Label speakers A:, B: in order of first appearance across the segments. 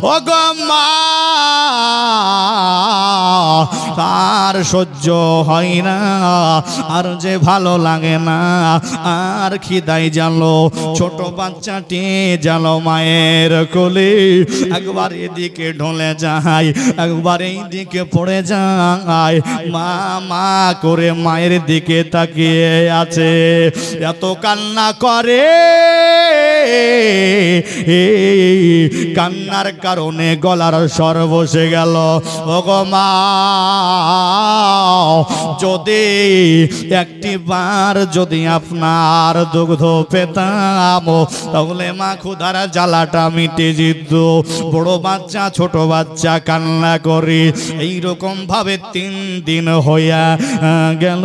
A: ওগো মা আর সহ্য হয় না, আর যে ভালো লাগে না, আর খিদাই জালো। ছোট বাচ্চাটি জালো মায়ের কোলে, একবার এদিকে ঢলে যায়, একবার এই দিকে পড়ে যায়। মা মা করে মায়ের দিকে তাকিয়ে আছে, এত কান্না করে, কান্নার কারণে গলার স্বর বসে গেল। ওগো মা যদি একটি বার যদি আপনার দুগ্ধ পেতাম, তাহলে মা ক্ষুধার জ্বালাটা মিটে যেত। বড় বাচ্চা ছোট বাচ্চা কান্না করে এইরকম ভাবে 3 দিন হইয়া গেল,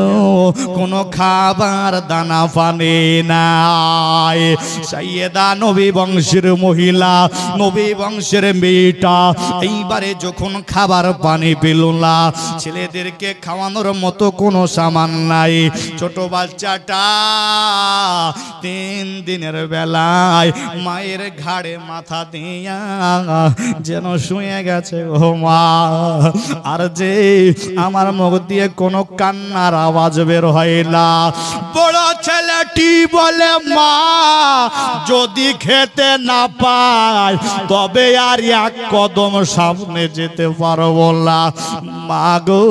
A: কোনো খাবার দানা পানি নাই। সাইয়েদা নবী বংশের মহিলা, নবী বংশের মেয়েটা এইবারে যখন খাবার পানি পেল না, ছেলেদেরকে খাওয়ানোর মতো কোনো সামান নাই, ছোট বাচ্চাটা 3 দিনের বেলায় মায়ের ঘাড়ে মাথা দিয়া যেন শুয়ে গেছে। ও মা, আর যে আমার মুখ দিয়ে কোনো কান্নার আওয়াজ বের হয় না। বড় ছেলেটি বলে, মা যদি খেতে না পাই তবে আর এক কদম সামনে যেতে পারবো না। মা গো,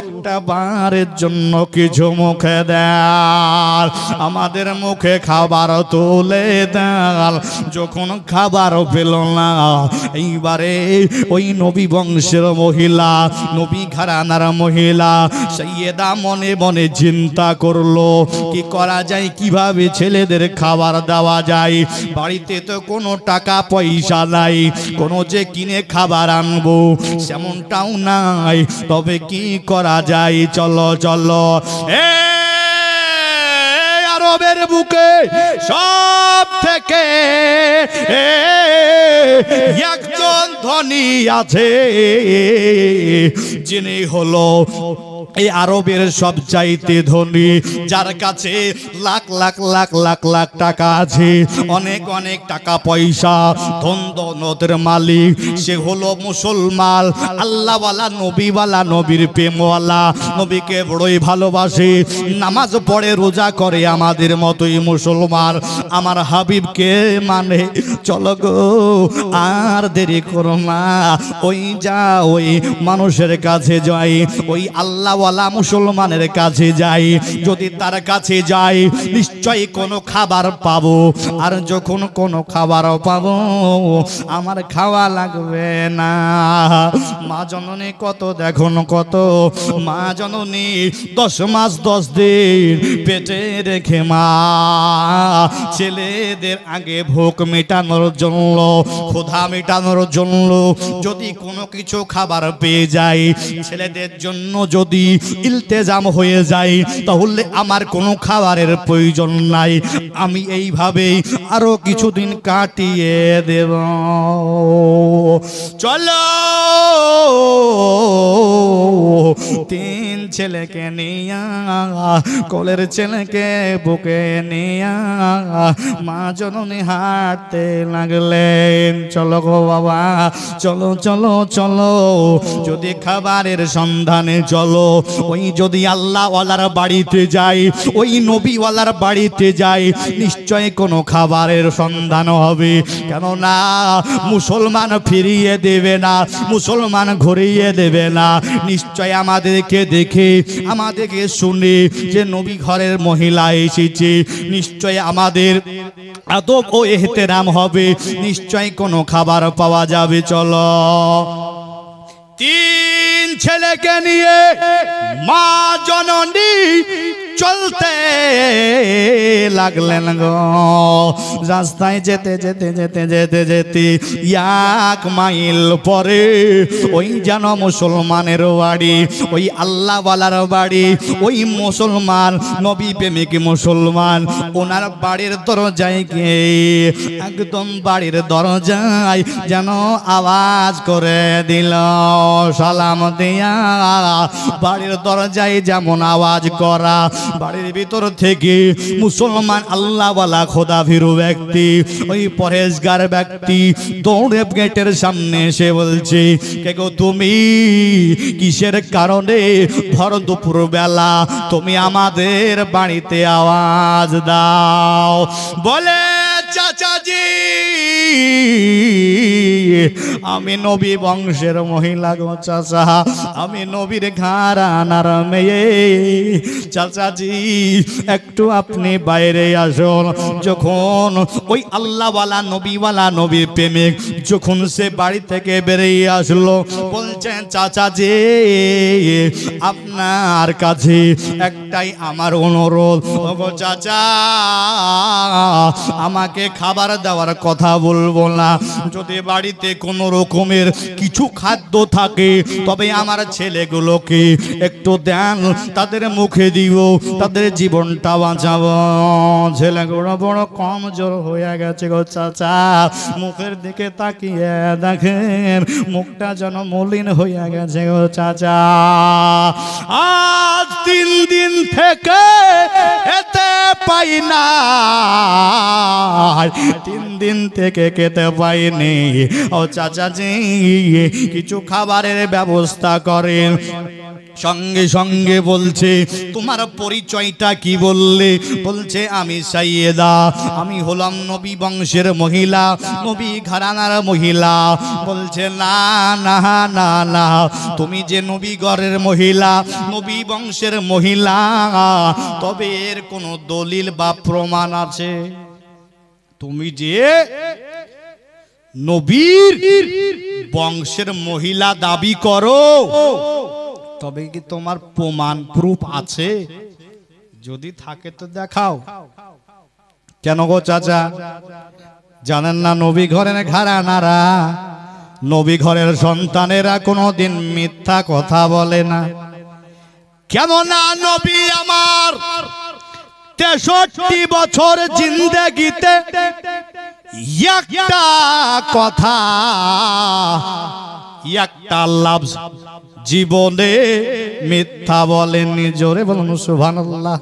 A: একটা বারের জন্য কিছু মুখে দেন, আমাদের মুখে খাবার তুলে দেন। যখন খাবার পেল না, এইবারে ওই নবী বংশের মহিলা, নবী ঘরানার মহিলা সাইয়েদা মনে মনে চিন্তা করলো, কি করা যায়, কিভাবে ছেলেদের খাবার দেওয়া যায়। বাড়িতে তো কোনো টাকা পয়সা নাই, কোনো যে কিনে খাবার আনবো সেমনটাও নাই, তবে কি করা যায়। চলো চলো, আরবের বুকে সব থেকে একজন ধনী আছে, যিনি হলো এই আরবের সব চাইতে ধনী, যার কাছে লাখ লাখ লাখ লাখ লাখ টাকা আছে, অনেক অনেক টাকা পয়সা, ধন দৌলতের মালিক। সে হলো মুসলমান, আল্লাহওয়ালা, নবীওয়ালা, নবীর প্রেমওয়ালা, নবীকে বড়ই ভালোবাসে, নামাজ পড়ে, রোজা করে, আমাদের মতোই মুসলমান, আমার হাবিবকে মানে। চলো গো, আর দেরি করো না, ওই যা ওই মানুষের কাছে যাই, ওই আল্লাহ মুসলমানের কাছে যাই। যদি তার কাছে যাই নিশ্চয়ই কোনো খাবার পাবো, আর যখন কোনো খাবার পাবো আমার খাওয়া লাগবে না। মা জননী কত দেখুন, কত মা জননী 10 মাস 10 দিন পেটে রেখে মা ছেলেদের আগে ভোক মেটানোর জন্য, ক্ষুধা মেটানোর জন্য যদি কোনো কিছু খাবার পেয়ে যায়, ছেলেদের জন্য যদি ইলতেজাম হয়ে যায়, তাহলে আমার কোনো খাবারের প্রয়োজন নাই, আমি এইভাবেই আরো কিছুদিন কাটিয়ে দেব। চলো, 3 ছেলেকে নিয়া, কোলের ছেলেকে বুকে নিয়া মা জননী হাঁটতে লাগলেন। চলো গো বাবা, চলো চলো চলো, যদি খাবারের সন্ধানে চলো, ওই যদি আল্লাহওয়ালার বাড়িতে যাই, ওই নবীওয়ালার বাড়িতে যাই, নিশ্চয় কোনো খাবারের সন্ধান হবে। কেননা মুসলমান ফিরিয়ে দেবে না, মুসলমান ঘুরিয়ে দেবে না, নিশ্চয় আমাদেরকে দেখে, আমাদেরকে শুনে যে নবী ঘরের মহিলা এসেছে, নিশ্চয় আমাদের আদব ও এহতেরাম হবে, নিশ্চয় কোনো খাবার পাওয়া যাবে। চলো, 3 ছেলেকে নিয়ে মা জননী চলতে লাগলেন গো। রাস্তায় যেতে যেতে যেতে যেতে যেতে 1 মাইল পরে ওই যেন মুসলমানের বাড়ি, ওই আল্লাহওয়ালার বাড়ি, ওই মুসলমান নবী প্রেমিক মুসলমান, ওনার বাড়ির দরজায় গিয়ে একদম বাড়ির দরজায় যেন আওয়াজ করে দিল, সালাম দিয়া। বাড়ির দরজায় যেমন আওয়াজ করা, বাড়ির ভিতর থেকে মুসলমান আল্লাহওয়ালা খোদাভীরু ব্যক্তি, ওই পরহেজগার ব্যক্তি দৌড়ে গেটের সামনে এসে বলছে, কে গো তুমি? কিসের কারণে ভর দুপুর বেলা তুমি আমাদের বাড়িতে আওয়াজ দাও? বলে, চাচাজি আমি নবী বংশের মহিলা গো চাচা, আমি নবীর ঘরানার মেয়ে। চাচাজি একটু আপনি বাইরে আসুন। যখন ওই আল্লাহওয়ালা নবীওয়ালা নবীর প্রেমিক যখন সে বাড়ি থেকে বেরিয়ে আসলো, বলছেন চাচাজি আপনার কাছে একটাই আমার অনুরোধ। ওগো চাচা, আমাকে খাবার দেওয়ার কথা বলবো না, যদি বাড়িতে কোনো রকমের কিছু খাদ্য থাকে তবে আমার ছেলেগুলোকে একটু দেন, তাদের মুখে দিব, তাদের জীবনটা বাঁচাবো। ছেলেগুলো বড় কমজোর হয়ে গেছে গো চাচা, মুখের দিকে তাকিয়ে দেখেন মুখটা যেন মলিন হয়ে গেছে গো চাচা। আজ 3 দিন থেকে খেতে পাই না, 3 দিন থেকে খেতে পাইনি। ও চাচাজি কিছু খাবারের ব্যবস্থা করেন। সঙ্গে সঙ্গে বলছে, তোমার পরিচয়টা কি বললে? বলছে আমি সাইয়েদা, আমি হলাম নবী বংশের মহিলা, নবী ঘরানার মহিলা। বলছে না না না না, তুমি যে নবী ঘরের মহিলা, নবী বংশের মহিলা, তবে এর কোনো দলিল বা প্রমাণ আছে? তুমি যে নবীর বংশের মহিলা দাবি করো, তবে কি তোমার প্রমাণ প্রুফ আছে? যদি থাকে তো দেখাও। কেন গো চাচা, জানেন না নবী ঘরের ঘরানারা, নবী ঘরের সন্তানেরা কোনোদিন মিথ্যা কথা বলে না। কেন না, নবী আমার 63 বছর জিন্দেগিতে একটা কথা, একটা লাফজ জীবনে মিথ্যা বলেননি। জোরে বলুন সুবহানাল্লাহ।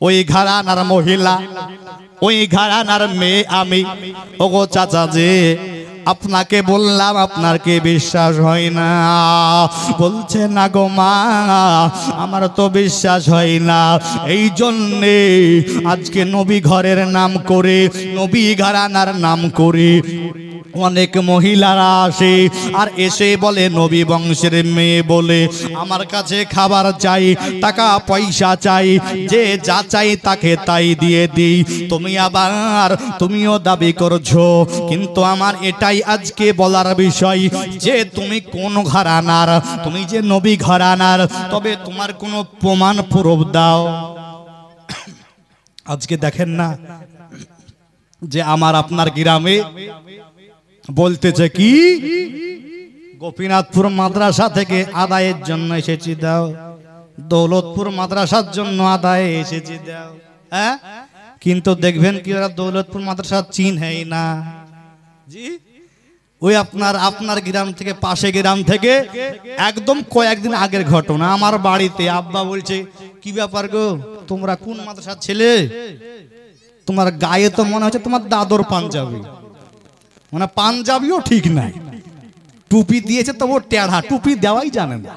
A: ওই ঘরানার মহিলা, ওই ঘরানার মেয়ে আমি। ওগো চাচাজি আপনাকে বললাম, আপনার কি বিশ্বাস হয় না? বলছে না গো মা, আমার তো বিশ্বাস হয় না। এই জন্যে আজকে নবী ঘরের নাম করে, নবী ঘরানার নাম করে অনেক মহিলারা আসে, আর এসে বলে নবী বংশের মেয়ে বলে আমার কাছে খাবার চাই, টাকা পয়সা চাই, যে যা চাই তাকে তাই দিয়ে দিই। তুমি আবার তুমিও দাবি করছো, কিন্তু আমার এটাই আজকে বলার বিষয় যে তুমি কোন ঘরানার, তুমি যে নবী ঘরানার, তবে তোমার কোনো প্রমাণ প্রুফ দাও। আজকে দেখেন না যে আমার আপনার গ্রামে বলতেছে কি, গোপীনাথপুর মাদ্রাসা থেকে আদায়ের জন্য এসেছি দাও, দৌলতপুর মাদ্রাসার জন্য আদায়ে এসেছি দাও। হ্যাঁ, কিন্তু দেখবেন কি ওরা দৌলতপুর মাদ্রাসা চিনহেই না। জি, ওই আপনার গ্রাম থেকে, পাশে গ্রাম থেকে একদম কয়েকদিন আগের ঘটনা। আমার বাড়িতে আব্বা বলছে, কি ব্যাপার গো, তোমরা কোন মাদ্রাসার ছেলে? তোমার গায়ে তো মনে হচ্ছে তোমার দাদর পাঞ্জাবি। মানে পাঞ্জাবিও ঠিক নাই, টুপি দিয়েছে তবু টেढ़া, টুপি দেওয়াই জানে না।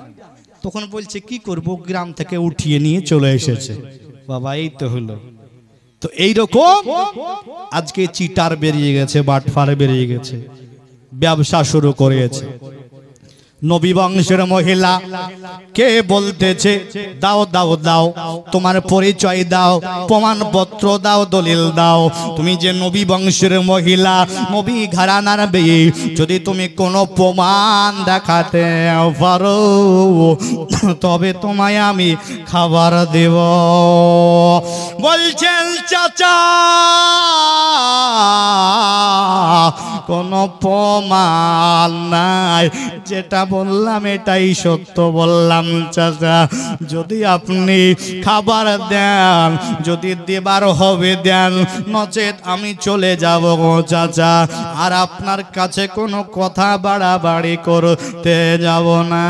A: তখন বলছে কি করব, গ্রাম থেকে উঠিয়ে নিয়ে চলে এসেছে। বাবা এই তো হলো। তো এইরকম আজকে চিটার বেরিয়ে গেছে, বাটফার বেরিয়ে গেছে, ব্যবসা শুরু করেছে। নবী বংশের মহিলা কে বলতেছে, দাও দাও দাও, তোমার পরিচয় দাও, প্রমাণপত্র দাও, দলিল দাও, তুমি যে নবী বংশের মহিলা, নবী ঘরানার মেয়ে, যদি তুমি কোনো প্রমাণ দেখাতে পারো তবে তোমায় আমি খাবার দেব। বলছেন চাচা কোনো প্রমাণ নাই, যেটা বললাম এটাই সত্য বললাম চাচা যদি আপনি খাবার দেন যদি দেবার হবে দেন নচেত আমি চলে যাব গো চাচা আর আপনার কাছে কোনো কথা বাড়াবাড়ি করতে যাব না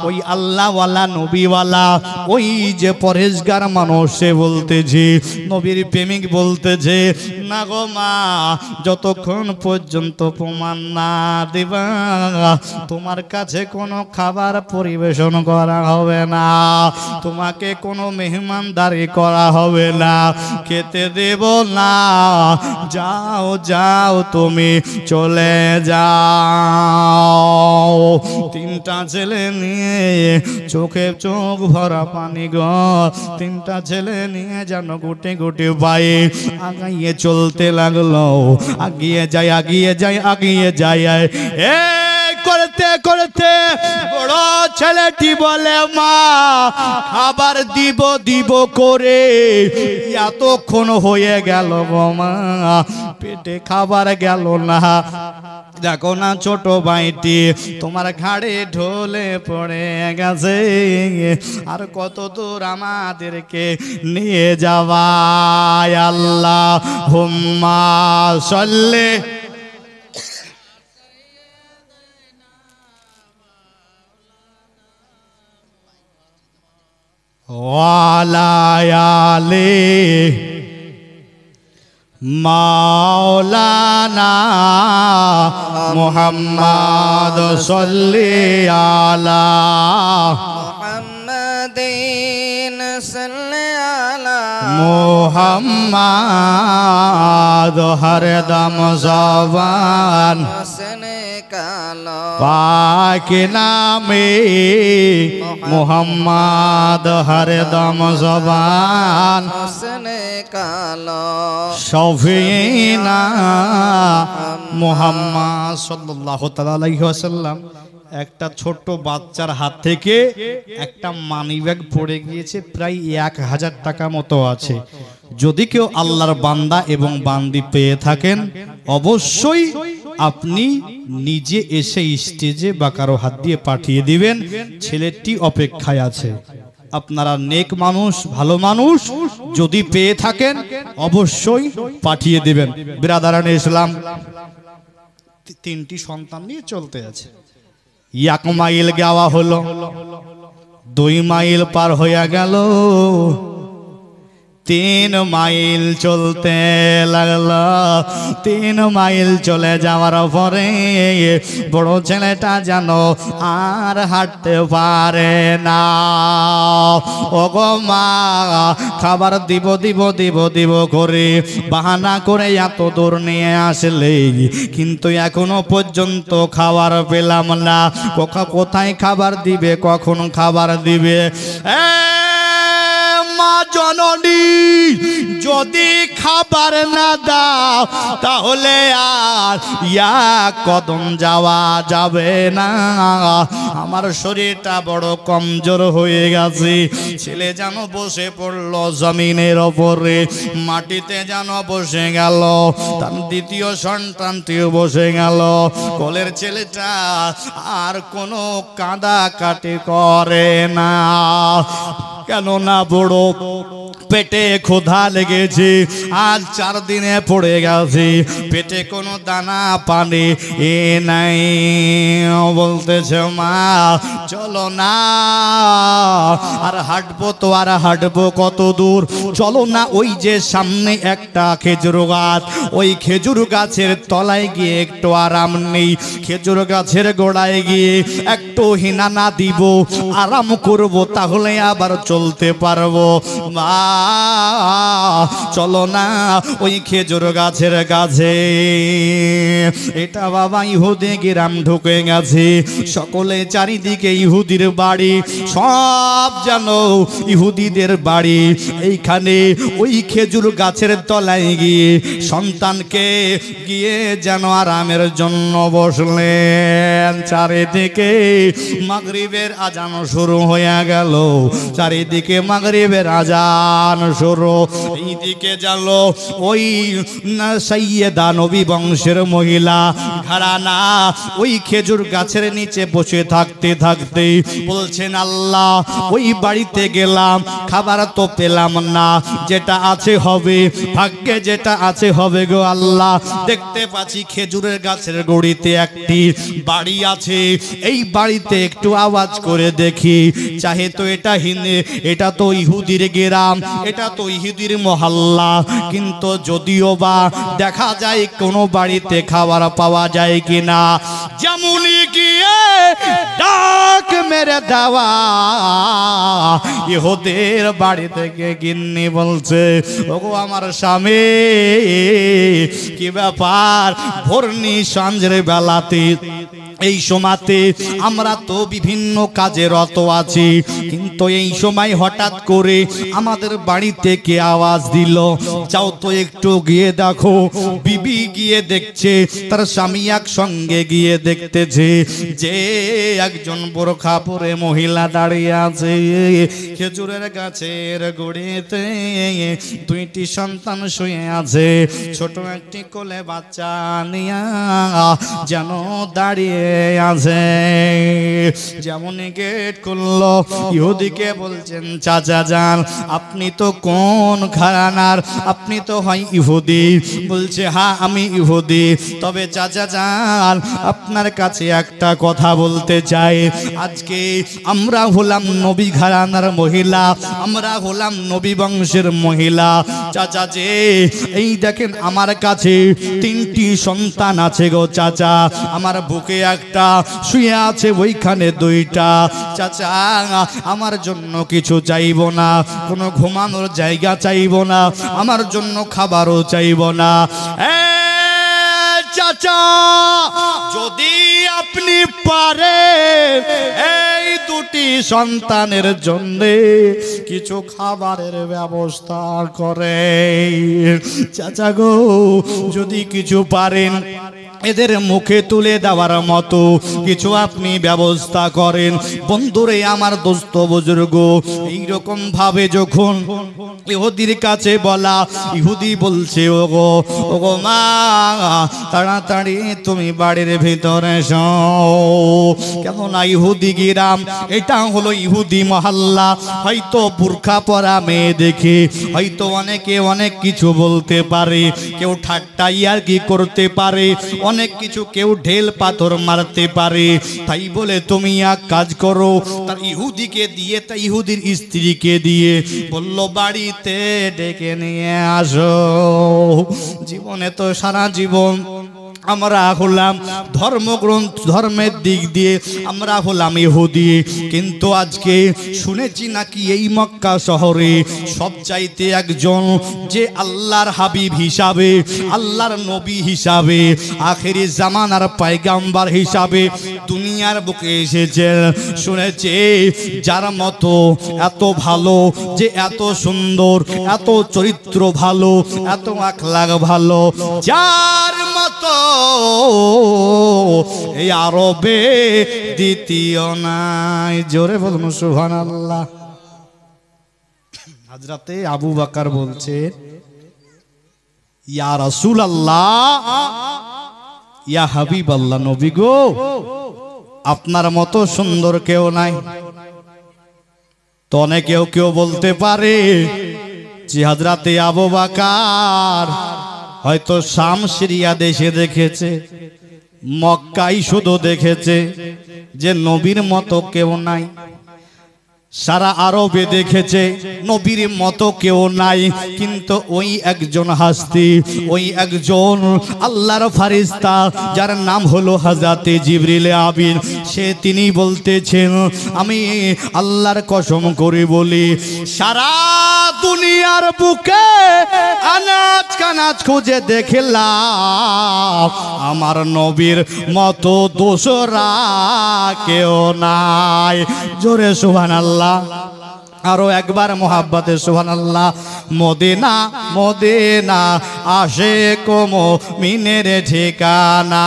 A: ওই আল্লাহওয়ালা নবীওয়ালা ওই যে পরেশগার মানুষ সে বলতেছে নবীর প্রেমিক বলতেছে না গো মা যতক্ষণ পর্যন্ত প্রমাণ না দিবা তোমার কাছে কোনো খাবার পরিবেশন করা হবে না তোমাকে কোনো মেহমানদারি করা হবে না খেতে দেব না যাও যাও তুমি চলে যাও তিনটা ছেলে নিয়ে চোখে চোখ ভরা পানি গো তিনটা ছেলে নিয়ে যেন গুটে গুটে পায়ে আগাইয়ে চলতে লাগলো আগিয়ে যায় আগিয়ে যায় আগিয়ে যায় করতে করতে বড় ছেলেটি বলে মা খাবার দিব দিব করে এতক্ষণ হয়ে গেল গো মা পেটে খাবার গেল না দেখো না ছোট ভাইটি তোমার ঘাড়ে ঢলে পড়ে গেছে আর কত দূর আমাদেরকে নিয়ে যাওয়া আল্লাহ হুম্মা সাল্লি ওয়ালায়ালে মাওলানা মুহাম্মদ সাল্লি আলা
B: মুহাম্মাদিন সাল্লি আলা
A: মুহাম্মদ হরদম জবান
B: হাসনে কালো
A: পাক নামে মুহাম্মদ হরদম জবান
B: হাসনে কালো
A: শফিনা মুহাম্মদ সাল্লাল্লাহু তাআলা আলাইহি ওয়াসাল্লাম একটা ছোট্ট বাচ্চার হাত থেকে একটা মানিব্যাগ পড়ে গিয়েছে প্রায় 1000 টাকা মতো আছে যদি কেউ আল্লাহর বান্দা এবং বান্দি পেয়ে থাকেন অবশ্যই আপনি নিজে এসে স্টেজে বা কারো হাত দিয়ে পাঠিয়ে দিবেন ছেলেটি অপেক্ষায় আছে আপনারা নেক মানুষ ভালো মানুষ যদি পেয়ে থাকেন অবশ্যই পাঠিয়ে দিবেন বিরাদারানে ইসলাম তিনটি সন্তান নিয়ে চলতে আছে 1 মাইল যাওয়া হলো 2 মাইল পার হয়ে গেল 3 মাইল চলতে লাগলো 3 মাইল চলে যাওয়ার পরে বড় ছেলেটা যেন আর হাঁটতে পারে না ওগো মা খাবার দিব দিব দিব দিব করে বাহানা করে এত দূর নিয়ে আসলে কিন্তু এখনো পর্যন্ত খাবার পেলাম না কোথায় খাবার দিবে কখন খাবার দিবে মা জননী যদি খাবার না দাও তাহলে আর কদম যাওয়া যাবে না আমার শরীরটা বড় কমজোর হয়ে গেছে ছেলে যেন বসে পড়লো জমিনের ওপরে মাটিতে যেন বসে গেল তার দ্বিতীয় সন্তানটিও বসে গেল কোলের ছেলেটা আর কোনো কাঁদাকাটি করে না কেননা বড় পেটে ক্ষুধা লেগেছে আজ 4 দিনে পড়ে গেছে পেটে কোনো দানা পানি নাই বলতেছে মা চলো না আর হাঁটবো তো আর হাঁটবো কত দূর চলো না ওই যে সামনে একটা খেজুর গাছ ওই খেজুর গাছের তলায় গিয়ে একটু আরাম নেই খেজুর গাছের গোড়ায় গিয়ে একটু হিনানা দিব আরাম করব তাহলে আবার চলতে পারবো মা চলো না ওই খেজুর গাছের কাছে এটা বাবা ইহুদি গ্রাম ঢুকে গেছে সকলে চারিদিকে ইহুদির বাড়ি সব জানো ইহুদিদের বাড়ি এইখানে ওই খেজুর গাছের তলায় গিয়ে সন্তানকে গিয়ে যেন আরামের জন্য বসলেন চারিদিকে মাগরিবের আজান শুরু হয়ে গেল চারিদিকে মাগরিবের আজান গান শুরু। এইদিকে জানলো ওই সাইয়েদা নবী বংশের মহিলা ঘরানা ওই খেজুর গাছের নিচে বসে থাকতে থাকতে বলছেন, আল্লাহ ওই বাড়িতে গেলাম, খাবার তো পেলাম না, যেটা আছে হবে, ভাগ্যে যেটা আছে হবে গো আল্লাহ। দেখতে পাচ্ছি খেজুরের গাছের গুড়িতে একটি বাড়ি আছে, এই বাড়িতে একটু আওয়াজ করে দেখি, চাহে তো এটা তো ইহুদির গ্রাম, এটা তো ইহুদির মহল্লা, কিন্তু যদিও বা দেখা যায় কোনো বাড়িতে খাবার পাওয়া যায় কিনা। যেমনই গিয়ে ডাক মেরে দেওয়া, ইহুদের বাড়ি থেকে গিন্নি বলছে, ওগো আমার স্বামী, কি ব্যাপার, ভোরনি সঞ্জের বেলাতে এই সময়তে আমরা তো বিভিন্ন কাজে রত আছি, কিন্তু এই সময় হঠাৎ করে আমাদের বাড়ি থেকে আওয়াজ দিল, যাও তো একটু গিয়ে দেখো। বিবি গিয়ে দেখছে, তার স্বামী একসঙ্গে গিয়ে দেখতেছে যে একজন বোরখা পরে মহিলা দাঁড়িয়ে আছে খেজুরের গাছের গুড়িতে, দুইটি সন্তান শুয়ে আছে, ছোট একটি কোলে বাচ্চা নিয়া যেন দাঁড়িয়ে আছে। যেমন গেট খুললো, ইহুদিকে বলছেন, চাচা যান, আপনি তো কোন ঘরানার, আপনি তো হয় ইহুদি। বলছে, হ্যাঁ আমি ইহুদি, তবে চাচা যান আপনার কাছে একটা কথা বলতে চাই। আজকে আমরা হলাম নবী ঘরানার মহিলা, আমরা হলাম নবী বংশের মহিলা। চাচা যে এই দেখেন আমার কাছে 3টি সন্তান আছে গো চাচা, আমার বুকে একটা শুয়ে আছে, ওইখানে 2টা। চাচা আমার জন্য কিছু চাইবো না, কোনো ঘুমানোর জায়গা চাইবো না, আমার জন্য খাবারও চাইবো না। চাচা যদি আপনি পারেন এই 2টি সন্তানের জন্য কিছু খাবারের ব্যবস্থা করে, চাচা গো যদি কিছু পারেন এদের মুখে তুলে দেওয়ার মতো কিছু আপনি ব্যবস্থা করেন। বন্ধুরে আমার দোস্ত বুজুর্গ, এইরকম ভাবে যখন ইহুদির কাছে বলা, ইহুদি বলছে, ওগো ওগো মা, তাড়াতাড়ি তুমি বাড়ির ভিতরে এসো। কেননা ইহুদি গ্রাম, এটা হলো ইহুদি মহল্লা, হয়তো বুরখা পরা মেয়ে দেখে হয়তো অনেকে অনেক কিছু বলতে পারে, কেউ ঠাট্টা ইয়ার্কি করতে পারে, অনেক কিছু, কেউ ঢেল পাথর মারতে পারে। তাই বলে তুমি এক কাজ করো, তার ইহুদিকে দিয়ে, তা ইহুদির স্ত্রীকে দিয়ে বলল, বাড়িতে ডেকে নিয়ে আসো। জীবনে তো সারা জীবন আমরা হলাম ধর্মগ্রন্থ, ধর্মের দিক দিয়ে আমরা হলাম ইহুদি, কিন্তু আজকে শুনেছি নাকি এই মক্কা শহরে সবচাইতে একজন যে আল্লাহর হাবিব হিসাবে, আল্লাহর নবী হিসাবে, আখেরি জামানার পয়গাম্বার হিসাবে দুনিয়ার বুকে এসেছে। শুনেছে যার মতো এত ভালো, যে এত সুন্দর, এত চরিত্র ভালো, এত আখলাক ভালো, যার মতো এই আরবে দ্বিতীয় নাই। জোরে বলুন সুবহানাল্লাহ। হযরতে আবু বকর বলছে, ইয়া রাসূলুল্লাহ, ইয়া হাবিবাল্লাহ, নবী গো, আপনার মতো সুন্দর কেউ নাই। তো অনেকেও কেউ বলতে পারে যে হযরতে আবু বকর হয়তো শাম সিরিয়া দেশে দেখেছে, মক্কাই শুধু দেখেছে, যে নবীর মতো কেউ নাই। সারা আরবে দেখেছে নবীর মতো কেউ নাই, কিন্তু ওই একজন হাস্তি, ওই একজন আল্লাহর ফারিস্তা, যার নাম হলো হযরতে জিবরিল আমিন, তিনি বলতেছেন, আমি আল্লাহর কসম করে বলি, সারা দুনিয়ার বুকে আনাজ কানাজ খুঁজে দেখলাম, আমার নবীর মতো দোসরা কেউ নাই। জোরে সুবহানাল্লাহ। আরো একবার মোহাব্বতে সুবহানাল্লাহ। মদিনা মদিনা আশিক মুমিনের ঠিকানা,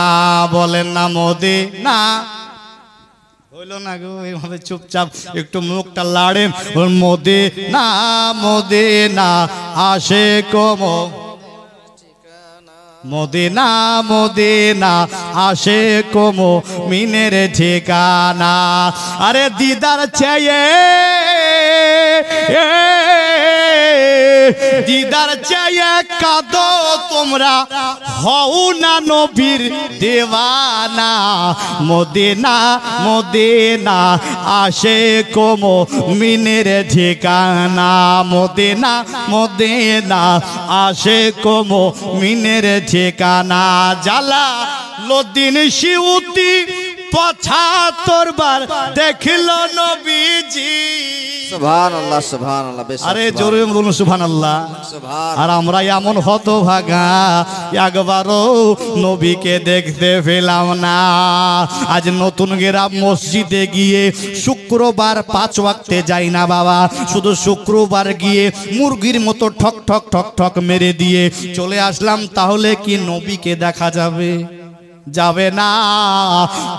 A: বলেন না মদিনা। হইলো না গো, এইভাবে চুপচাপ একটু মুখটা লাড়েন। মদিনা মদিনা আশিক মদিনা মদিনা আশিক মুমিনের ঠিকানা। আরে দিদার চেয়ে দিদার চেয়ে কাঁদো তোমরা, হও না নবীর দেওয়ানা। মদিনা মদিনা আশিক মুমিনের ঠিকানা। মদিনা মদিনা আশিক মুমিনের ঠিকানা। জালালউদ্দিন সিউতি ৭৫ বার দেখল নবীজি।
B: সুবহানাল্লাহ সুবহানাল্লাহ।
A: আরে জোরে বলুন সুবহানাল্লাহ। আর আমরা এমন হতভাগা, একবারও নবীকে দেখতে পেলাম না। আজ নতুন গ্রাম মসজিদে গিয়ে শুক্রবার ৫ ওয়াক্তে যাই না বাবা, শুধু শুক্রবার গিয়ে মুরগির মতো ঠক ঠক ঠক ঠক মেরে দিয়ে চলে আসলাম। তাহলে কি নবীকে দেখা যাবে? যাবে না।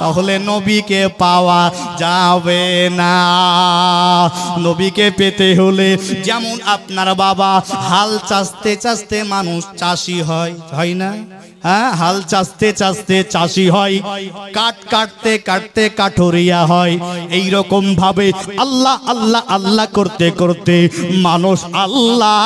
A: তাহলে নবীকে পাওয়া যাবে না। নবীকে পেতে হলে যেমন আপনার বাবা হাল চাষতে চাষতে মানুষ চাষি হয়, হয় না? হ্যাঁ, হাল চাষতে চাষতে চাষি হয়, কাঠ কাটতে কাটতে কাঠুরিয়া হয়। এই রকম ভাবে আল্লাহ আল্লাহ আল্লাহ করতে করতে মানুষ আল্লাহ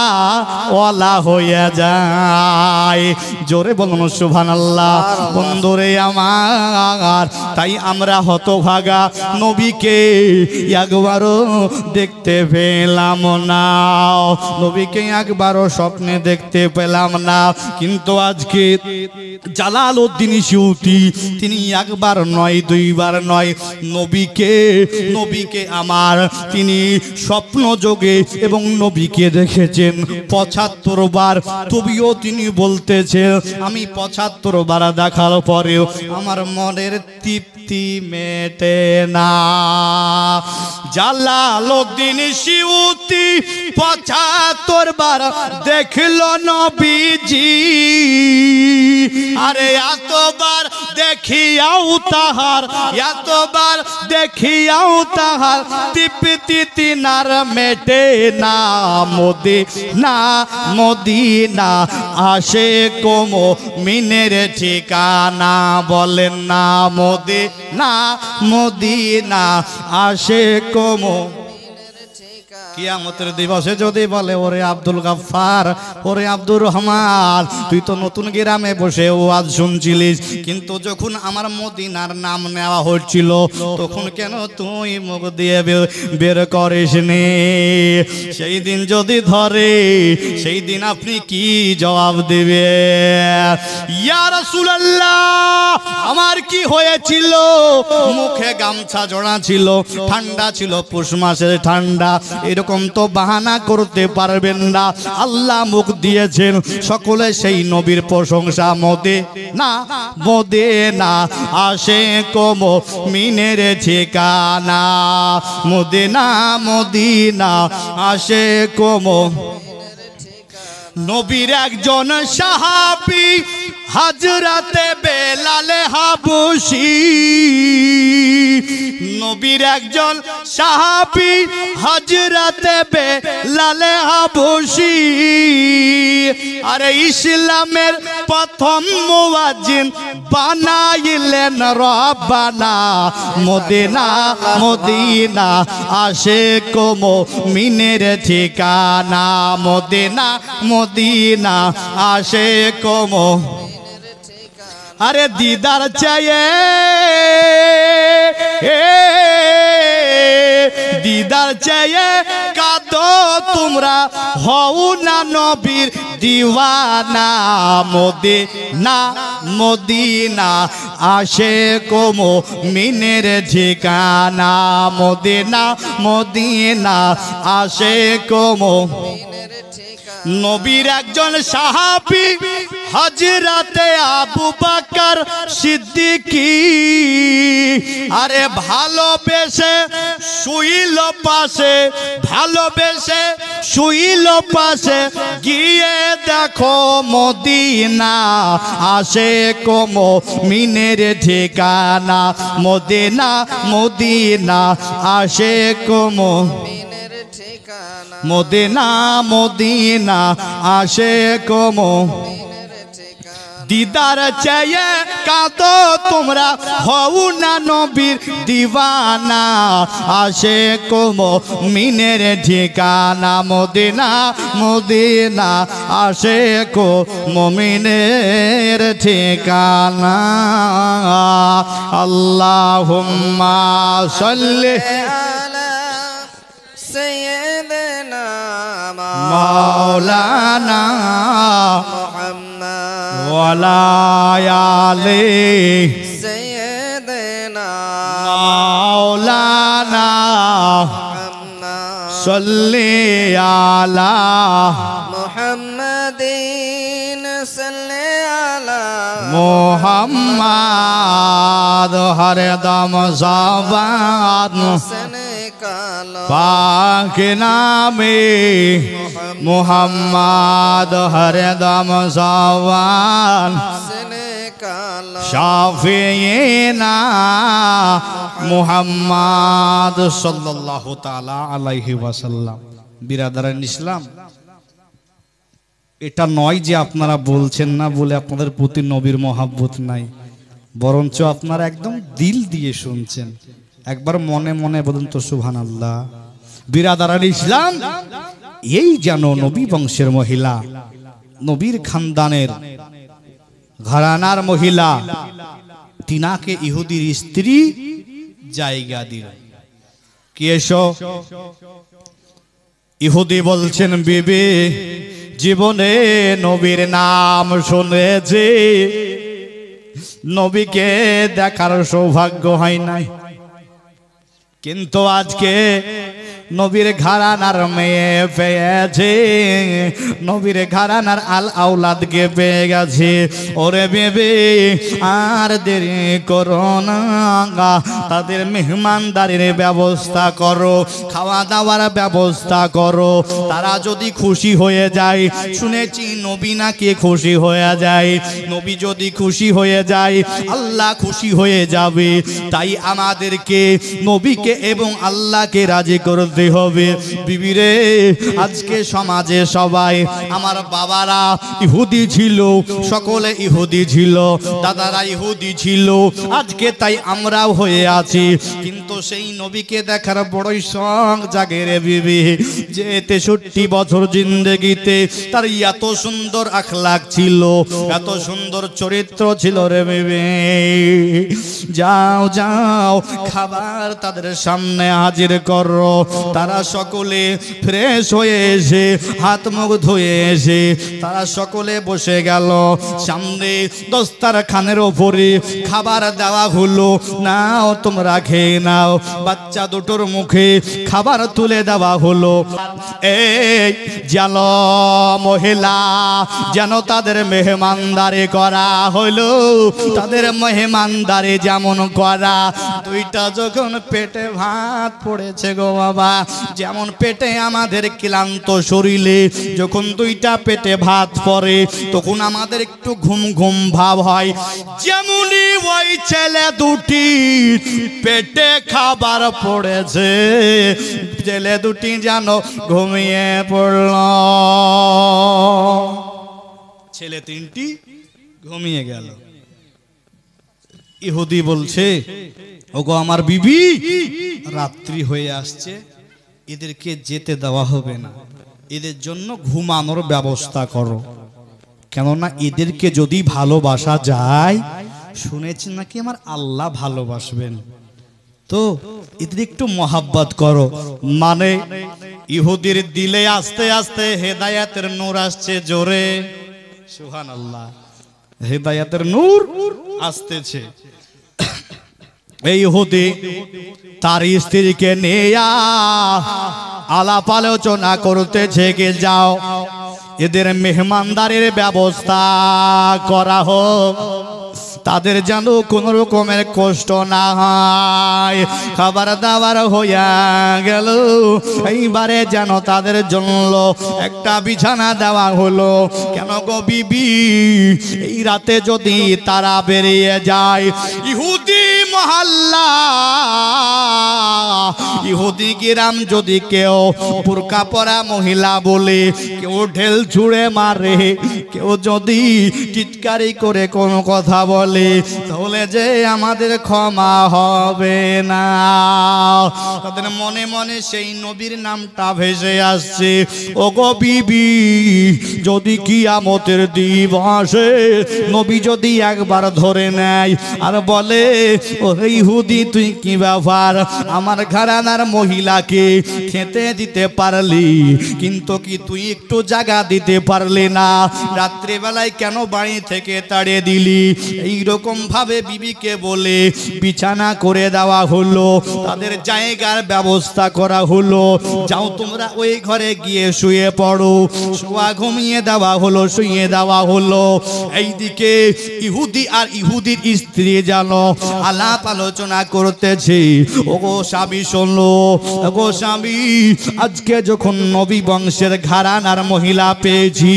A: ওয়ালা হয়ে যায়। জোরে বলুন সুবহানাল্লাহ। বন্ধুরে আমার, তাই আমরা হতভাগা, নবীকে একবারও দেখতে পেলাম না। নবীকে একবারও স্বপ্নে দেখতে পেলাম না। কিন্তু আজকে জালালউদ্দিন সিউতি তিনি একবার নয়, দুইবার নয়, নবীকে আমার তিনি স্বপ্ন যোগে এবং নবীকে দেখেছেন ৭৫ বার। তবুও তিনি বলতেছেন আমি ৭৫ বার দেখার পরেও আমার মনের তৃপ্তি মেটে না। জালালউদ্দিন সিউতি ৭৫ বার দেখল নবীজি। আরে এতবার দেখিয়াও তাহার, এতবার দেখিয়াও তাহার তৃপ্তি তিনার মেটে না। মদিনা মদিনা আশিক মুমিনের ঠিকানা। বলেন না মদিনা মদিনা আশিক কিয়ামতের দিবসে যদি বলে ওরে আব্দুল গাফফার, ওরে আব্দুর রহমান, তুই তো নতুন গ্রামে বসে ওয়াজ শুনছিলিস, কিন্তু যখন আমার মদিনার নাম নেওয়া হচ্ছিল তখন কেন তুই মুখ দিয়ে বের করিসনি? সেই দিন যদি ধরে, সেই দিন আপনি কি জবাব দিবে? ইয়া রাসূলুল্লাহ, আমার কি হয়েছিল? মুখে গামছা জড়া ছিল, ঠান্ডা ছিল, পৌষ মাসের ঠান্ডা। এরকম তো বাহানা করতে পারবেন না। আল্লাহ মুখ দিয়েছেন, সকলে সেই নবীর প্রশংসা। মদিনা মদিনা আশিক মুমিনের ঠিকানা। মদিনা মদিনা আশিক নবীর একজন সাহাবী হযরতে বেলাল হাবশী। নবীর একজন সাহাবী হযরতে বেলাল হাবশী। আরে ইসলামের প্রথম মুয়াজ্জিন বানাইলেন রব্বানা। মদিনা মদিনা আশিক মুমিনের ঠিকানা। মদিনা মদিনা আশিক আরে দিদার চায়ে, দিদার চায়ে কাঁদো তোমরা, হও না নবীর দিওয়ানা। মদিনা মদিনা আশিক মুমিনের ঠিকানা। মদিনা মদিনা আশিক নবীর একজন সাহাবী হযরতে আবু বকর সিদ্দিকী। আরে ভালোবেসে শুইল পাশে, ভালোবেসে শুইল পাশে গিয়ে দেখো মদিনা আশেক মুমিনের ঠিকানা মদিনা মদিনা আশেক
B: মুমিনের ঠিকানা
A: মদিনা মদিনা আশেক
B: মুমিনের ঠিকানা
A: দিদার চেয়ে কাঁদো তোমরা হও না নবীর দিওয়ানা আশেক মুমিনের ঠিকানা মদিনা মদিনা আশেক মুমিনের ঠিকানা আল্লাহুম্মা সাল্লি
B: আলা সাইয়্যিদিনা
A: মাওলানা
B: মুহাম্মদ
A: ওয়ালা আলি
B: সাইয়্যিদিনা
A: মাওলানা
B: মুহাম্মদ
A: সাল্লি আলা
B: মুহাম্মাদিন সাল্লি আলা
A: মুহাম্মাদ হরদম জবান
B: সনে কালো
A: পাক নামে মুহাম্মাদ হরদম জবান
B: সনে কালো
A: শাফিঈনা মুহাম্মাদ সাল্লাল্লাহু তাআলা আলাইহি ওয়াসাল্লাম। বিরাদারান ইসলাম, এটা নয় যে আপনারা বলছেন না বলে আপনাদের প্রতি নবীর মহাব্বত নাই, বরঞ্চ আপনারা একদম দিল দিয়ে শুনছেন। একবার মনে মনে বলুন তো সুবহানাল্লাহ। বিরাদারান ইসলাম, এই যেন নবী বংশের মহিলা, নবীর খানদানের ঘরানার মহিলা, তিনাকে ইহুদির স্ত্রী জায়গা দিল। কি এসো? ইহুদি বলছেন, বিবি জীবনে নবীর নাম শুনেছি, নবীকে দেখার সৌভাগ্য হয় নাই, কিন্তু আজকে নবীর ঘরানার মেয়ে পেয়েছে, নবীর ঘরানার আল আওলাদকে পেয়ে গেছে। ওরে বেবে আর দেরি করো না, তাদের মেহমানদারির ব্যবস্থা করো, খাওয়া দাওয়ার ব্যবস্থা করো। তারা যদি খুশি হয়ে যায়, শুনেছি নবী নাকি খুশি হয়ে যায়, নবী যদি খুশি হয়ে যায় আল্লাহ খুশি হয়ে যাবে। তাই আমাদেরকে নবীকে এবং আল্লাহকে রাজি করতে হবে। বিবিরে, আজকে সমাজে সবাই, আমার বাবারা ইহুদি ছিল, সকলে ইহুদি ছিল, দাদারা ইহুদি ছিল, আজকে তাই আমরাও হয়ে আছি, কিন্তু সেই নবীকে দেখার বড়ই শখ জাগে রে বিবি। যে 63 বছর জিন্দেগিতে তার এত সুন্দর আখলাক ছিল, এত সুন্দর চরিত্র ছিল রে বিবি। যাও যাও, খাবার তাদের সামনে হাজির করো। তারা সকলে ফ্রেশ হয়ে এসে, হাত মুখ ধুয়ে এসে তারা সকলে বসে গেল। সামনে দস্তারখানের ওপরে খাবার দেওয়া হলো, নাও তোমরা খেয়ে নাও। বাচ্চা দুটোর মুখে খাবার তুলে দেওয়া হলো। এই যেন মহিলা যেন তাদের মেহমানদারি করা হলো, তাদের মেহমানদারি যেমন করা, দুইটা যখন পেটে ভাত পড়েছে গো বাবা, যেমন পেটে আমাদের ক্লান্ত শরীরে যখন দুইটা পেটে ভাত পড়ে তখন আমাদের একটু ঘুম ঘুম ভাব হয়, যেমনই ওই ছেলে দুটি পেটে খাবার পড়েছে, ছেলে দুটি যেন ঘুমিয়ে পড়ল। ছেলে তিনটি ঘুমিয়ে গেল। ইহুদি বলছে, ওগো আমার বিবি, রাত্রি হয়ে আসছে, এদেরকে যেতে দেওয়া হবে না, এদের জন্য ঘুমানোর ব্যবস্থা করো, কেননা এদেরকে যদি ভালোবাসা যায়, শুনেছি নাকি আমার আল্লাহ ভালোবাসবেন, তো এদের একটু মহাব্বত করো। মানে ইহুদির দিলে আস্তে আস্তে হেদায়েতের নূর আসছে জোরে, সুবহানাল্লাহ, হেদায়েতের নূর আসতেছে। এই ইহুদি তার স্ত্রীকে নিয়ে আলাপ আলোচনা করতেছে, কে যাও এদের মেহমানদারির ব্যবস্থা করা হোক। তাদের যেন কোনো রকমের কষ্ট না হয়। খাবার দাবার হইয়া গেল, এইবারে যেন তাদের জন্য একটা বিছানা দেওয়া হলো। কেন গো বিবি, এই রাতে যদি তারা বেরিয়ে যায়, ইহুদি মহল্লা, ইহুদি গ্রাম যদি কেউ বুরকা পরা মহিলা বলে, কেউ ঢেল ছুঁড়ে মারে, কেউ যদি চিৎকারি করে কোনো কথা বলে, তাহলে যে আমাদের ক্ষমা হবে না। তাদের মনে মনে সেই নবীর নামটা ভেসে আসছে। ওগো বিবি, যদি কিয়ামতের দিবসে নবী যদি একবার ধরে নেয় আর বলে, ওরে ইহুদি তুই কি ব্যাপার, আমার ঘরানার মহিলাকে খেতে দিতে পারলি, কিন্তু কি তুই একটু জায়গা দিতে পারলি না, রাত্রিবেলায় কেন বাড়ি থেকে তাড়িয়ে দিলি, এইরকম ভাবে বিবিকে বলে বিছানা করে দেওয়া হলো, তাদের জায়গার ব্যবস্থা করা হলো। যাও তোমরা ওই ঘরে গিয়ে শুয়ে পড়ো। শোয়া ঘুমিয়ে দেওয়া হলো, শুয়ে দেওয়া হলো। এইদিকে ইহুদি আর ইহুদির স্ত্রী জানো আলাপ আলোচনা করতেছে। ওগো স্বামী শোনো, ওগো স্বামী, আজকে যখন নবী বংশের ঘরানার মহিলা পেয়েছি,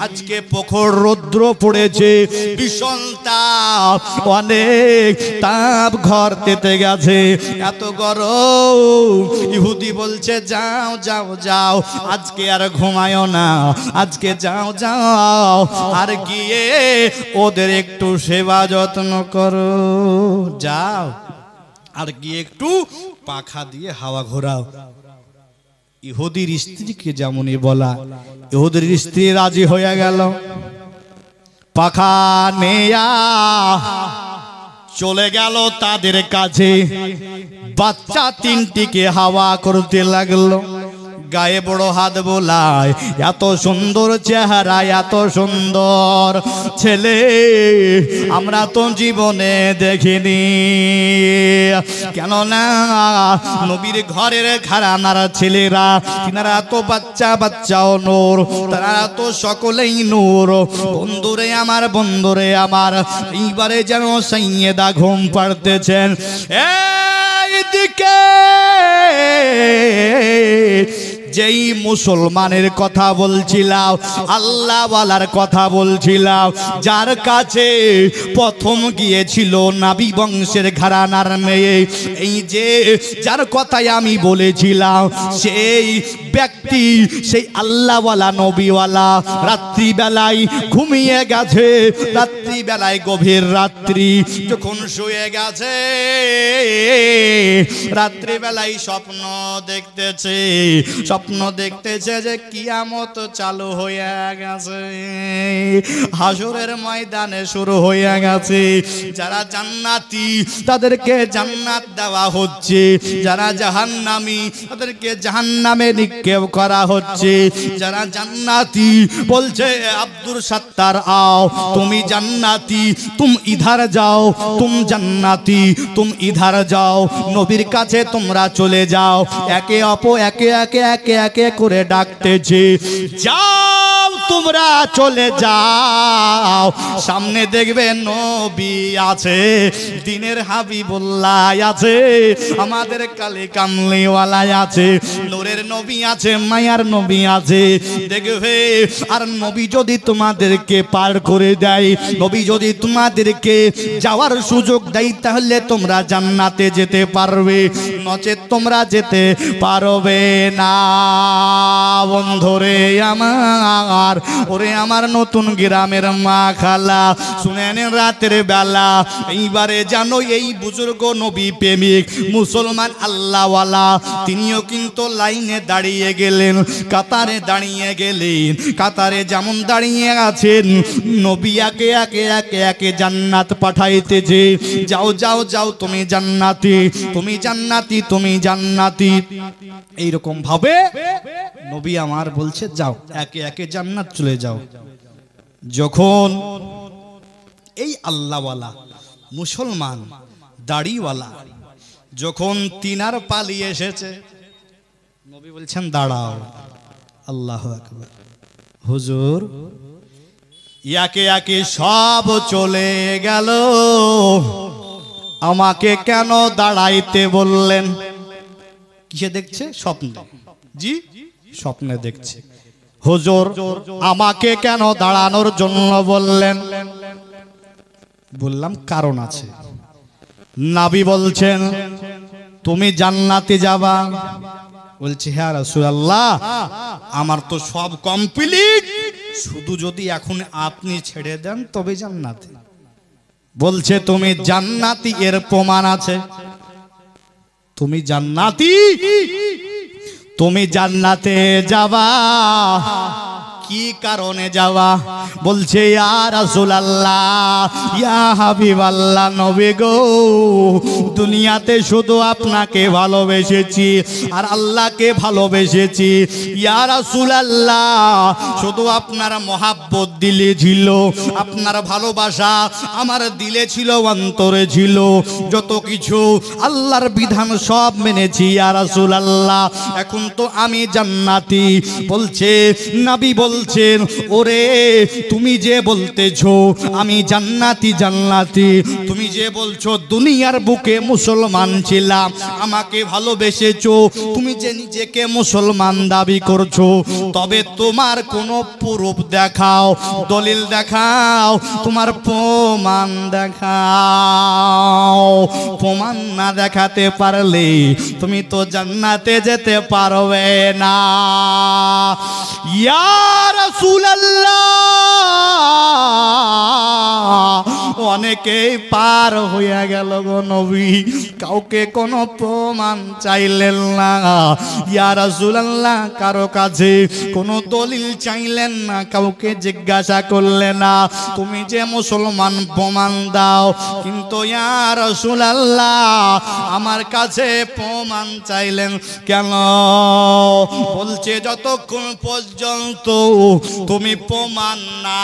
A: আজকে প্রখর রৌদ্র পড়েছে, ভীষণ তাপ, অনেক তাপ, ঘর তেতে গেছে, এত গরম। ইহুদি বলছে যাও যাও যাও, আজকে আর ঘুমায়ও না, আজকে যাও যাও আর গিয়ে ওদের একটু সেবা যত্ন করো, যাও আর গিয়ে একটু পাখা দিয়ে হাওয়া ঘোরাও। ইহুদির স্ত্রীকে যেমনই বলা, ইহুদির স্ত্রী রাজি হয়ে গেল। পাখা নেয়া চলে গেল তাদের কাছে, বাচ্চা তিনটিকে হাওয়া করতে লাগলো। গায়ে বড় হাত বোলায়, এত সুন্দর চেহারা, এত সুন্দর ছেলে আমরা তো জীবনে দেখিনি। কেননা নবীর ঘরের ঘরানার ছেলেরা, তিনারা তো বাচ্চা বাচ্চাও নূর, তারা তো সকলেই নূর। বন্ধুরে আমার, বন্ধুরে আমার, এইবারে যেন সাইয়েদা ঘুম পাড়তেছেন। এইদিকে যেই মুসলমানের কথা বলছিলাম, আল্লাহওয়ালার কথা বলছিলাম, যার কাছে প্রথম গিয়েছিল নবী বংশের ঘরানার মেয়ে, এই যে যার কথাই আমি বলেছিলাম, সেই ব্যক্তি, সেই আল্লাহওয়ালা নবীওয়ালা রাত্রিবেলায় ঘুমিয়ে গেছে। রাত্রিবেলায় গভীর রাত্রি যখন শুয়ে গেছে, রাত্রিবেলায় স্বপ্ন দেখতেছে, স্বপ্ন দেখতেছে যে কিয়ামত চালু হয়ে গেছে, হাসরের ময়দানে শুরু হয়ে গেছে। যারা জান্নাতি তাদেরকে জান্নাত দেওয়া হচ্ছে, যারা জাহান্নামী তাদেরকে জাহান্নামে নিক্ষেপ করা হচ্ছে। যারা জান্নাতি বলছে আব্দুল সত্তার আও, তুমি জান্নাতি, তুম ইধার যাও, তুম জান্নাতি, তুম ইধার যাও, নবীর কাছে তোমরা চলে যাও। একে অপর একে একে একে একে করে ডাকতেছে, যাও তোমরা চলে যাও, সামনে দেখবে নবী আছে, দিনের হাবিবুল্লাহ আছে, আমাদের কালে কামলিওয়ালা আছে, নূরের নবী আছে, মায়ার নবী আছে, দেখবে। আর নবী যদি তোমাদেরকে পার করে দেয়, নবী যদি তোমাদেরকে যাওয়ার সুযোগ দেয়, তাহলে তোমরা জান্নাতে যেতে পারবে, নচেত তোমরা যেতে পারবে না। বন্ধুরে আমার, ওরে আমার নতুন গ্রামের মা খালা, শুনেন রাতের বেলা এইবারে জানো এই বুজুর্গ নবী প্রেমিক মুসলমান আল্লাহওয়ালা, তিনিও কিন্তু লাইনে দাঁড়িয়ে গেলেন, কাতারে দাঁড়িয়ে গেলেন। কাতারে যেমন দাঁড়িয়ে আছেন, নবী একে একে একে একে জান্নাত পাঠাইতেছে, যাও যাও যাও, তুমি জান্নাতি, তুমি জান্নাতি, তুমি জান্নাতি। এইরকম ভাবে নবী আমার বলছে যাও, একে একে জান্নাত চলে যাও। যখন এই আল্লাহওয়ালা মুসলমান দাড়িওয়ালা যখন তিনার পালিয়ে এসেছে, নবী বলছেন দাঁড়াও। আল্লাহু আকবার। হুজুর একে একে সব চলে গেল, আমাকে কেন দাঁড়াইতে বললেন? কিসে দেখছে? স্বপ্নে। জি, স্বপ্নে দেখছে। হুজুর আমাকে কেন দাঁড়ানোর জন্য বললেন? বললাম কারণ আছে। নবী বলছেন তুমি জান্নাতে যাবা। বলছে হ্যাঁ রাসূলুল্লাহ, আমার তো সব কমপ্লিট, শুধু যদি এখন আপনি ছেড়ে দেন তবে জান্নাতে। বলছে তুমি জান্নাতি, এর প্রমাণ আছে। তুমি জান্নাতি, তুমি জান্নাতে যাবা, কি কারণে যাওয়া? বলছে ইয়া রাসূলুল্লাহ, ইয়া হাবিবাল্লাহ, নবী গো, দুনিয়াতে শুধু আপনাকে ভালোবেসেছি আর আল্লাহকে ভালোবেসেছি। ইয়া রাসূলুল্লাহ, শুধু আপনার মহাব্বত দিলে ছিল, আপনার ভালোবাসা আমার দিলে ছিল, অন্তরে ছিল। যত কিছু আল্লাহর বিধান সব মেনেছি ইয়া রাসূলুল্লাহ, এখন তো আমি জান্নাতি। বলছে নবী বলছেন ওরে তুমি যে বলতেছো আমি জান্নাতি জান্নাতি, তুমি যে বলছো দুনিয়ার বুকে মুসলমান ছিলাম, আমাকে ভালোবেসেছো, তুমি যে নিজেকে মুসলমান দাবি করছো, তবে তোমার কোনো প্রুফ দেখাও, দলিল দেখাও, তোমার প্রমাণ দেখাও। প্রমাণ না দেখাতে পারলে তুমি তো জান্নাতে যেতে পারবে না। ইয়া রাসূলুল্লাহ, অনেকেই পার হয়ে গেল গো নবী, কাউকে কোনো প্রমাণ চাইলেন না। ইয়া রাসূলুল্লাহ, কারো কাছে কোনো দলিল চাইলেন না, কাউকে জিজ্ঞাসা করলেন না তুমি যে মুসলমান প্রমাণ দাও। কিন্তু ইয়া রাসূলুল্লাহ, আমার কাছে প্রমাণ চাইলেন কেন? বলছে যতক্ষণ পর্যন্ত তুমি প্রমাণ না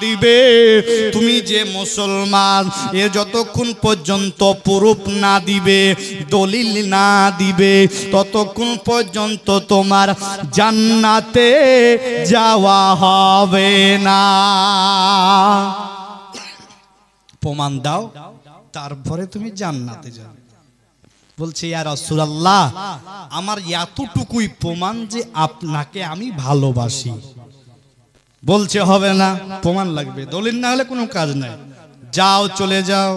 A: দিবে তুমি যে মুসলমান, এর যতক্ষণ পর্যন্ত প্রুফ না দিবে, দলিল না দিবে, ততক্ষণ পর্যন্ত তোমার জান্নাতে যাওয়া হবে না। প্রমাণ দাও, তারপরে তুমি জান্নাতে যাবে। বলছে ইয়া রাসূলুল্লাহ, আমার এতটুকুই প্রমাণ যে আপনাকে আমি ভালোবাসি। বলছে হবে না, প্রমাণ লাগবে, দলিল না হলে কোনো কাজ নাই। যাও, চলে যাও।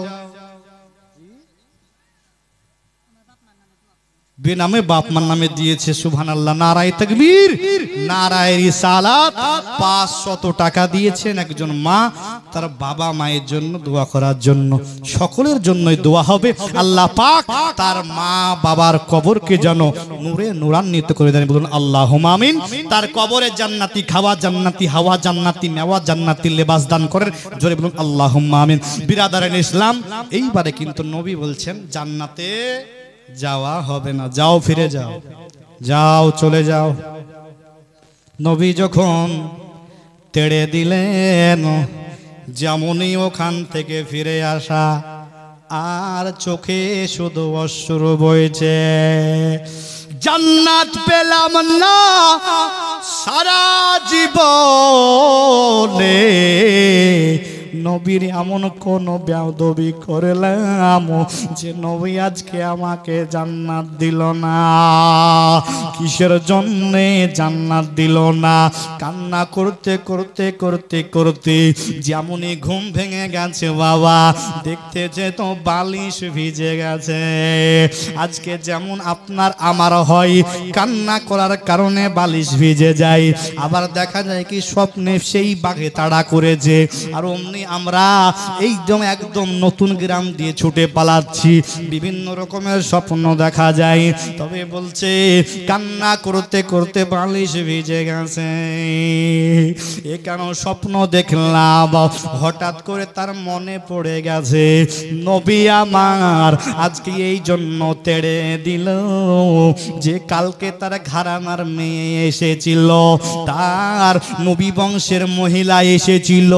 A: বেনামে বাপ মার নামে দিয়েছে, সুবহানাল্লাহ, নারায়ে তাকবীর, নারায়ে রিসালাত। 500 টাকা দিয়েছেন একজন মা তার বাবা মায়ের জন্য দোয়া করার জন্য। সকলের জন্যই দোয়া হবে, আল্লাহ পাক তার মা বাবার কবরকে যেন নূরে নূরান্বিত করে দেন। বলুন আল্লাহুম্মা আমিন। তার কবরে জান্নাতি খাওয়া, জান্নাতি হাওয়া, জান্নাতি নেওয়া, জান্নাতি লেবাস দান করেন। জোরে বলুন আল্লাহুম্মা আমিন। বিরাদারান ইসলাম, এইবারে কিন্তু নবী বলছেন জান্নাতে যাওয়া হবে না, যাও, ফিরে যাও, যাও, চলে যাও। নবী যখন তেড়ে দিলেন, যেমনই ওখান থেকে ফিরে আসা, আর চোখে শুধু অশ্রু বইছে। জান্নাত পেলাম না সারা জীবনে, নবীর এমন কোন বেয়াদবি করলাম যে নবী আজকে আমাকে জান্নাত দিল না? কিসের জন্যে জান্নাত দিল না? কান্না করতে করতে করতে করতে যেমনই ঘুম ভেঙে গেছে বাবা, দেখতে যে তো বালিশ ভিজে গেছে। আজকে যেমন আপনার আমার হয়, কান্না করার কারণে বালিশ ভিজে যায়, আবার দেখা যায় কি স্বপ্নে সেই বাঘে তাড়া করেছে, আর অমনি আমরা একদম নতুন গ্রাম দিয়ে ছুটে পালাচ্ছি, বিভিন্ন রকমের স্বপ্ন দেখা যায়। তবে বলছে কান্না করতে করতে বালিশ ভিজে গেছে। এ কেন স্বপ্ন দেখলাম? হঠাৎ করে তার মনে পড়ে গেছে নবী আমার আজকে এই জন্য তেড়ে দিল যে কালকে তার ঘরানার মেয়ে এসেছিল, তার নবী বংশের মহিলা এসেছিল,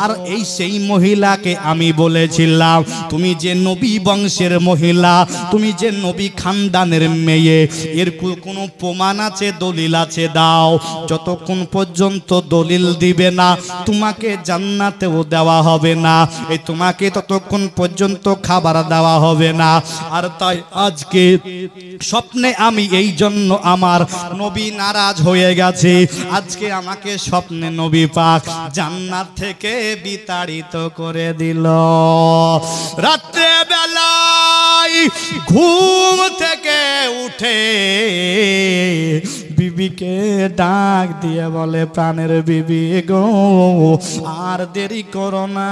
A: আর এই সেই মহিলাকে আমি বলেছিলাম, তুমি যে নবী বংশের মহিলা, তুমি যে নবী খানদানের মেয়ে, এর কোনো প্রমাণ আছে, দলিল আছে, দাও। যতক্ষণ পর্যন্ত দলিল দিবে না তোমাকে জান্নাতেও দেওয়া হবে না, এই তোমাকে ততক্ষণ পর্যন্ত খাবার দেওয়া হবে না। আর তাই আজকে স্বপ্নে আমি এই জন্য আমার নবী নারাজ হয়ে গেছে, আজকে আমাকে স্বপ্নে নবী পাক জান্নাত থেকে বিতাড়িত করে দিল। রাত্রে বেলায় ঘুম থেকে উঠে বিবিকে ডাক দিয়ে বলে, প্রাণের বিবি গো, আর দেরি করো না,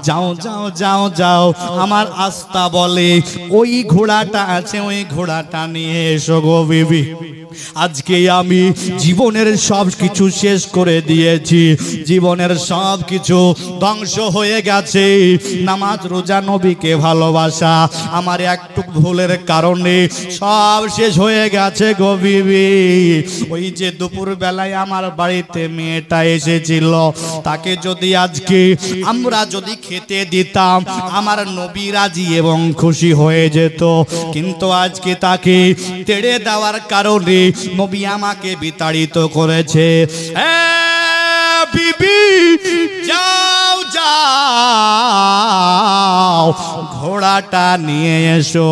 A: যাও যাও যাও যাও, আমার আস্তা বলে ওই ঘোড়াটা আছে, ওই ঘোড়াটা নিয়ে এসো গো বিবি। আজকে আমি জীবনের সব কিছু শেষ করে দিয়েছি, জীবনের সব কিছু ধ্বংস হয়ে গেছে, নামাজ রোজা নবীকে ভালোবাসা আমার একটু ভুলের কারণে সব শেষ হয়ে গেছে গো বিবি। ওই যে দুপুর বেলায় আমার বাড়িতে মেয়েটা এসেছিল, তাকে যদি আজকে আমরা যদি খেতে দিতাম আমার নবী রাজি এবং খুশি হয়ে যেত, কিন্তু আজকে তাকে তেড়ে দেওয়ার কারণে নবী আমাকে বিতাড়িত করেছে। বিবি যাও যাও, ঘোড়াটা নিয়ে এসো,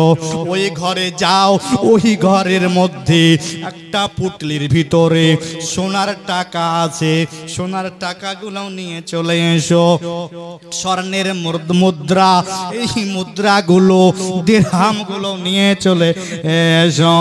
A: ওই ঘরে যাও, ওই ঘরের মধ্যে একটা পুটলির ভিতরে সোনার টাকা আছে, সোনার টাকাগুলো নিয়ে চলে এসো। স্বর্ণের মুদ্রা, এই মুদ্রাগুলো দিরহামগুলো নিয়ে চলে এসো।